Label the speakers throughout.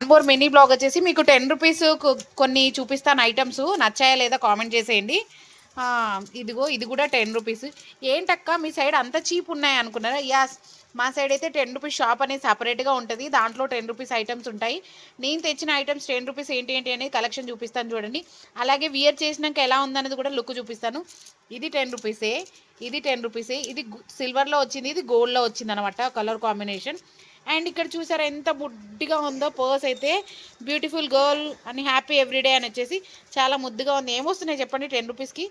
Speaker 1: More mini blog వచ్చేసి మీకు 10 rupees కొన్ని చూపిస్తాను ఐటమ్స్, నచ్చాయా లేదా కామెంట్ చేసేయండి. ఇదిగో ఇది కూడా 10 రూపీస్. ఏంటక్క మీ సైడ్ అంత చీప్ ఉన్నాయి అనుకున్నారా? యాస్, మా సైడ్ అయితే 10 రూపీస్ షాప్ అనేది సపరేట్గా ఉంటుంది. దాంట్లో 10 రూపీస్ ఐటమ్స్ ఉంటాయి. నేను తెచ్చిన ఐటమ్స్ 10 రూపీస్ ఏంటి ఏంటి అనేది కలెక్షన్ చూపిస్తాను చూడండి. అలాగే వియర్ చేసినాక ఎలా ఉందనేది కూడా లుక్ చూపిస్తాను. ఇది 10 రూపీసే, ఇది 10 రూపీసే. ఇది సిల్వర్లో వచ్చింది, ఇది గోల్డ్లో వచ్చింది అనమాట కలర్ కాంబినేషన్. అండ్ ఇక్కడ చూసారా ఎంత ముద్దుగా ఉందో పర్స్ అయితే. బ్యూటిఫుల్ గర్ల్ అని హ్యాపీ ఎవ్రీడే అని వచ్చేసి చాలా ముద్దుగా ఉంది. ఏమొస్తున్నాయి చెప్పండి 10 రూపీస్కి?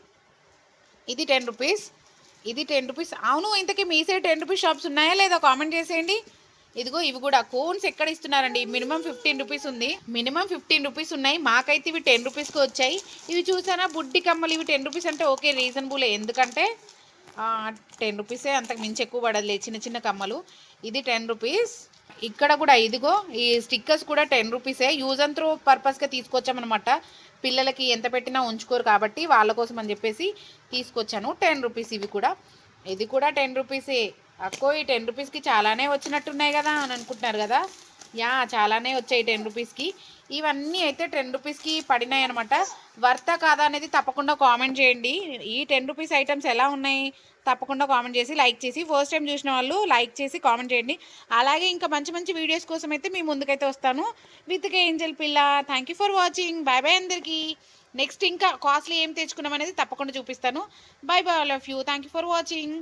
Speaker 1: ఇది 10 రూపీస్, ఇది 10 రూపీస్. అవును, ఇంతకీ మీ సైడ్ 10 రూపీస్ షాప్స్ ఉన్నాయా లేదా కామెంట్ చేసేయండి. ఇదిగో ఇవి కూడా కోన్స్ ఎక్కడ ఇస్తున్నారండి? మినిమం 15 రూపీస్ ఉంది, మినిమం 15 రూపీస్ ఉన్నాయి. మాకైతే ఇవి 10 రూపీస్కి వచ్చాయి. ఇవి చూసారా బుడ్డి కమ్మలు, ఇవి 10 రూపీస్ అంటే ఓకే రీజనబుల్. ఎందుకంటే 10 రూపీసే, అంతకు మించి ఎక్కువ పడదులే చిన్న చిన్న కమ్మలు. ఇది 10 రూపీస్. ఇక్కడ కూడా ఇదిగో ఈ స్టిక్కర్స్ కూడా 10 రూపీసే. యూజ్ అండ్ త్రో పర్పస్గా తీసుకొచ్చామన్నమాట. పిల్లలకి ఎంత పెట్టినా ఉంచుకోరు కాబట్టి వాళ్ళ కోసం అని చెప్పేసి తీసుకొచ్చాను. 10 రూపీస్ ఇవి కూడా. ఇది కూడా 10 రూపీసే. అక్కో ఈ 10 రూపీస్కి చాలానే వచ్చినట్టున్నాయి కదా అని అనుకుంటున్నారు కదా? యా, చాలానే వచ్చాయి 10 రూపీస్కి. ఇవన్నీ అయితే 10 రూపీస్కి పడినాయి అనమాట. వర్తా కాదా అనేది తప్పకుండా కామెంట్ చేయండి. ఈ 10 రూపీస్ ఐటమ్స్ ఎలా ఉన్నాయి తప్పకుండా కామెంట్ చేసి లైక్ చేసి, ఫస్ట్ టైం చూసిన వాళ్ళు లైక్ చేసి కామెంట్ చేయండి. అలాగే ఇంకా మంచి మంచి వీడియోస్ కోసం అయితే మీ ముందుకైతే వస్తాను విత్ ఏంజల్ పిల్ల. Thank you for watching. Bye bye అందరికీ. నెక్స్ట్ ఇంకా కాస్ట్లీ ఏం తెచ్చుకున్నాం అనేది తప్పకుండా చూపిస్తాను. Bye bye all of you. Thank you for watching.